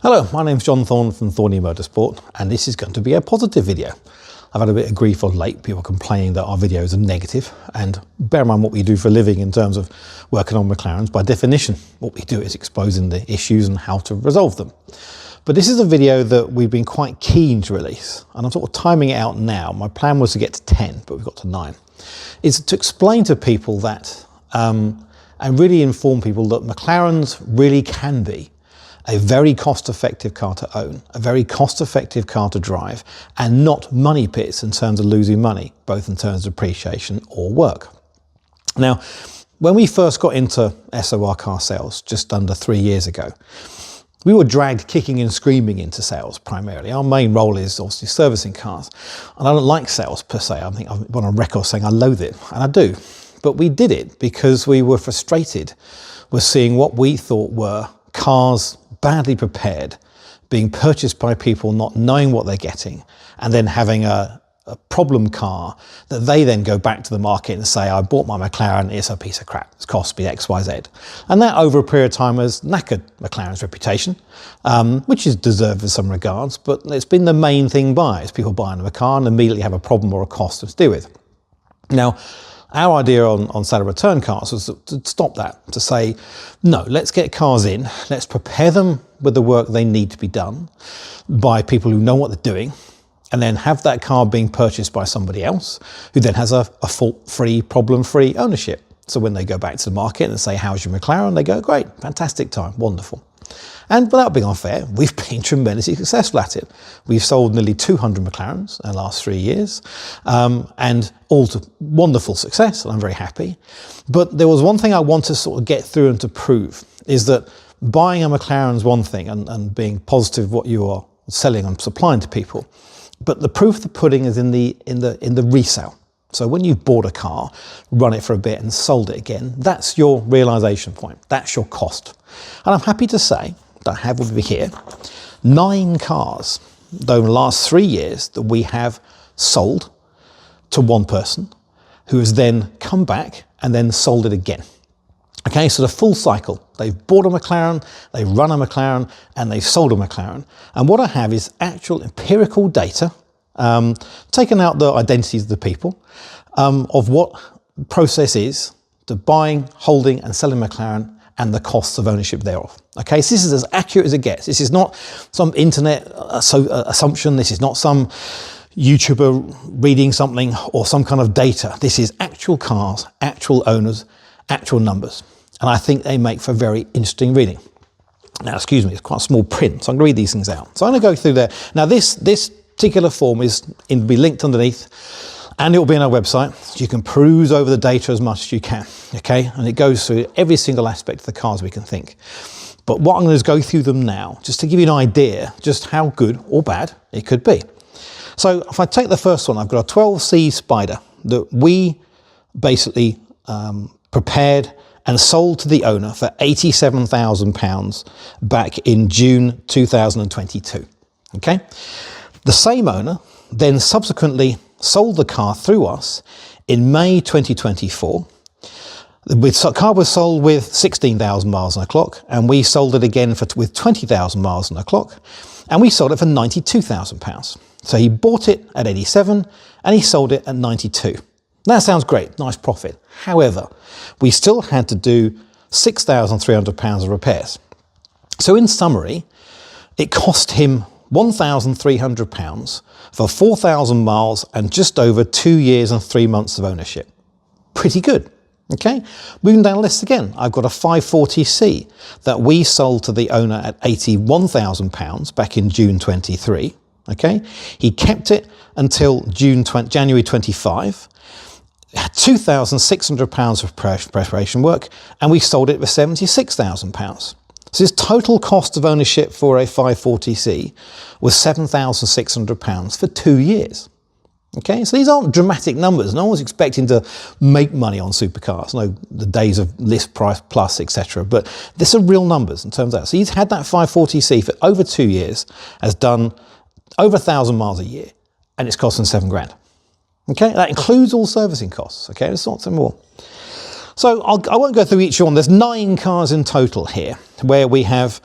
Hello, my name's John Thorne from Thorney Motorsport, and this is going to be a positive video. I've had a bit of grief of late, people complaining that our videos are negative, and bear in mind what we do for a living in terms of working on McLarens. By definition, what we do is exposing the issues and how to resolve them. But this is a video that we've been quite keen to release, and I'm sort of timing it out now. My plan was to get to 10, but we've got to 9. Is to explain to people that, and really inform people that McLarens really can be a very cost-effective car to own, a very cost-effective car to drive, and not money pits in terms of losing money, both in terms of depreciation or work. Now, when we first got into SOR car sales just under 3 years ago, we were dragged kicking and screaming into sales primarily. Our main role is obviously servicing cars, and I don't like sales per se. I think I'm on record saying I loathe it, and I do. But we did it because we were frustrated with seeing what we thought were cars badly prepared, being purchased by people not knowing what they're getting, and then having a problem car that they then go back to the market and say, I bought my McLaren, it's a piece of crap, it's cost me X, Y, Z. And that over a period of time has knackered McLaren's reputation, which is deserved in some regards, but it's been the main thing is people buying a car and immediately have a problem or a cost to deal with. Now, our idea on sale and return cars was to stop that, to say, no, let's get cars in, let's prepare them with the work they need to be done by people who know what they're doing, and then have that car being purchased by somebody else who then has a fault-free, problem-free ownership. So when they go back to the market and say, how's your McLaren? They go, great, fantastic time, wonderful. And without being unfair, we've been tremendously successful at it. We've sold nearly 200 McLarens in the last 3 years, and all to wonderful success, and I'm very happy. But there was one thing I want to sort of get through and to prove, is that buying a McLaren is one thing, and being positive what you are selling and supplying to people, but the proof of the pudding is in the resale. So when you've bought a car, run it for a bit and sold it again, that's your realization point, that's your cost. And I'm happy to say that I have over here 9 cars over the last 3 years that we have sold to one person who has then come back and then sold it again. Okay, so the full cycle. They've bought a McLaren, they've run a McLaren, and they've sold a McLaren. And what I have is actual empirical data, taken out the identities of the people, of what the process is to buying, holding, and selling McLaren, and the costs of ownership thereof. Okay, so this is as accurate as it gets. This is not some internet assumption. This is not some YouTuber reading something or some kind of data. This is actual cars, actual owners, actual numbers. And I think they make for very interesting reading. Now, excuse me, it's quite a small print, so I'm going to read these things out. So I'm going to go through there. Now, this particular form will be linked underneath, and it will be on our website, so you can peruse over the data as much as you can, okay? And it goes through every single aspect of the cars we can think. But what I'm going to do is go through them now, just to give you an idea just how good or bad it could be. So if I take the first one, I've got a 12C Spider that we basically prepared and sold to the owner for £87,000 back in June 2022, okay? The same owner then subsequently sold the car through us in May 2024. The car was sold with 16,000 miles on the clock, and we sold it again with 20,000 miles on the clock, and we sold it for £92,000. So he bought it at 87 and he sold it at 92. That sounds great, nice profit. However, we still had to do £6,300 of repairs. So in summary, it cost him £1,300 for 4,000 miles and just over 2 years and 3 months of ownership. Pretty good, okay? Moving down the list again, I've got a 540C that we sold to the owner at £81,000 back in June 23, okay? He kept it until January 25, £2,600 of preparation work, and we sold it for £76,000. So his total cost of ownership for a 540C was £7,600 for 2 years. Okay, so these aren't dramatic numbers. No one's expecting to make money on supercars. No, the days of list price plus, etc. But these are real numbers in terms of that. So he's had that 540C for over 2 years, has done over 1,000 miles a year, and it's costing £7,000. Okay, that includes all servicing costs. Okay, it's not some more. So I won't go through each one. There's 9 cars in total here where we have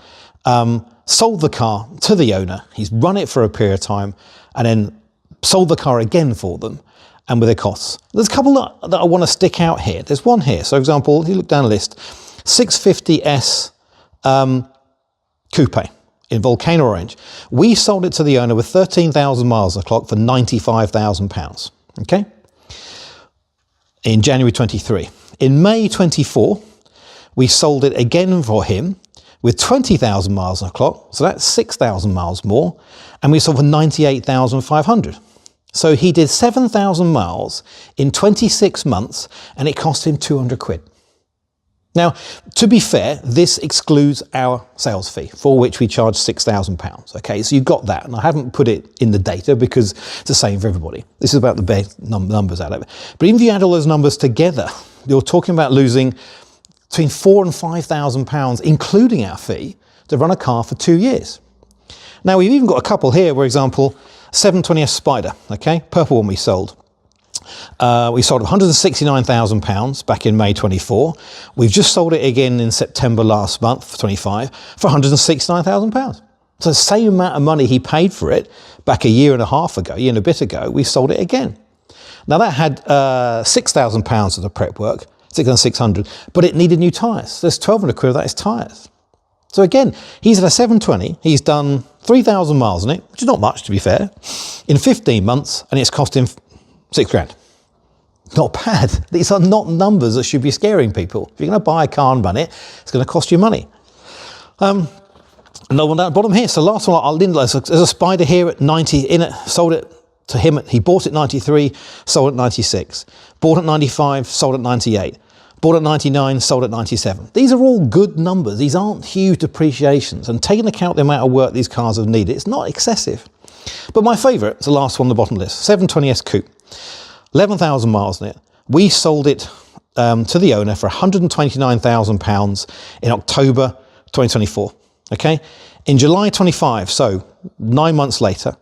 sold the car to the owner, he's run it for a period of time, and then sold the car again for them, and with their costs. There's a couple that I want to stick out here. There's one here. So, for example, if you look down the list, 650S Coupe in Volcano Orange. We sold it to the owner with 13,000 miles on the clock for £95,000. Okay? In January 23. In May 24, we sold it again for him with 20,000 miles on the clock. So that's 6,000 miles more. And we sold for 98,500. So he did 7,000 miles in 26 months and it cost him 200 quid. Now, to be fair, this excludes our sales fee, for which we charge £6,000. Okay, so you've got that. And I haven't put it in the data because it's the same for everybody. This is about the bare numbers out of it. But even if you add all those numbers together, you're talking about losing between £4,000 and £5,000, including our fee, to run a car for 2 years. Now, we've even got a couple here, for example, 720S Spider, okay, purple one we sold. We sold £169,000 back in May 24. We've just sold it again in September last month, 25, for £169,000. So the same amount of money he paid for it back a year and a bit ago, we sold it again. Now that had £6,000 of the prep work, 6,600, but it needed new tyres. There's 1,200 quid of that is tyres. So again, he's at a 720, he's done 3,000 miles on it, which is not much to be fair, in 15 months, and it's cost him £6,000. Not bad. These are not numbers that should be scaring people. If you're going to buy a car and run it, it's going to cost you money. Another one down the bottom here. So last one, there's a Spider here at 90 in it, sold it to him. He bought it at 93, sold at 96. Bought at 95, sold at 98. Bought at 99, sold at 97. These are all good numbers. These aren't huge depreciations. And taking account the amount of work these cars have needed, it's not excessive. But my favourite is the last one on the bottom list, 720S Coupe. 11,000 miles on it. We sold it to the owner for £129,000 in October 2024. Okay? In July 25, so 9 months later,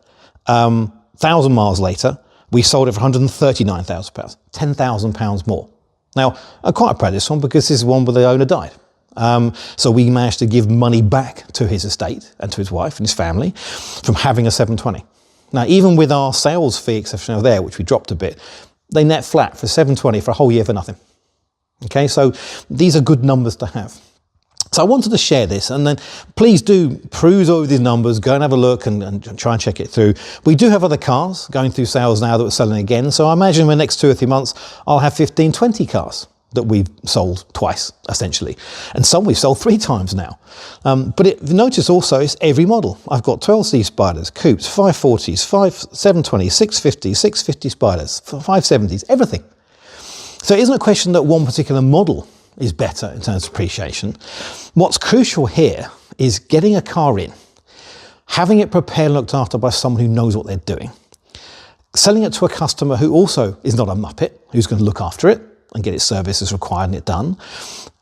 1,000 miles later, we sold it for £139,000, £10,000 more. Now, I'm quite proud of this one because this is one where the owner died. So we managed to give money back to his estate and to his wife and his family from having a 720. Now, even with our sales fee exception there, which we dropped a bit, they net flat for 720 for a whole year for nothing. Okay, so these are good numbers to have. So I wanted to share this, and then please do peruse over these numbers, go and have a look and try and check it through. We do have other cars going through sales now that we're selling again, so I imagine in the next 2 or 3 months, I'll have 15, 20 cars that we've sold twice, essentially. And some we've sold 3 times now. But notice also it's every model. I've got 12C Spiders, Coupes, 540s, 720s, 650s, 650 Spiders, 570s, everything. So it isn't a question that one particular model is better in terms of appreciation. What's crucial here is getting a car in, having it prepared and looked after by someone who knows what they're doing, selling it to a customer who also is not a muppet, who's going to look after it and get its service as required and it done.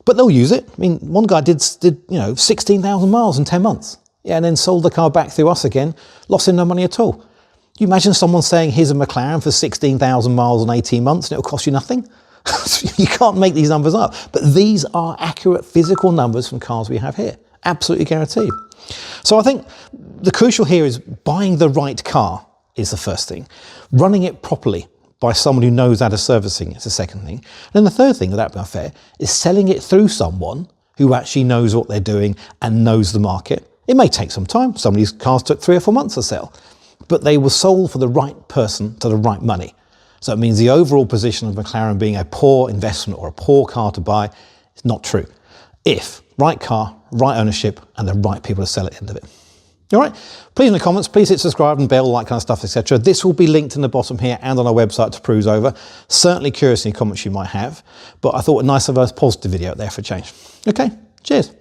But they'll use it. I mean, one guy did 16,000 miles in 10 months. Yeah, and then sold the car back through us again, lost him no money at all. Can you imagine someone saying, here's a McLaren for 16,000 miles in 18 months and it'll cost you nothing? You can't make these numbers up. But these are accurate physical numbers from cars we have here. Absolutely guaranteed. So I think the crucial here is buying the right car is the first thing. Running it properly by someone who knows how to servicing is the second thing. And then the third thing, without being fair, is selling it through someone who actually knows what they're doing and knows the market. It may take some time. Some of these cars took 3 or 4 months to sell, but they were sold for the right person to the right money. So it means the overall position of McLaren being a poor investment or a poor car to buy is not true. If right car, right ownership, and the right people to sell at the end of it. All right, please in the comments, please hit subscribe and bell, all that kind of stuff, etc. This will be linked in the bottom here and on our website to peruse over. Certainly curious any comments you might have, but I thought a nice, positive video out there for a change. Okay, cheers.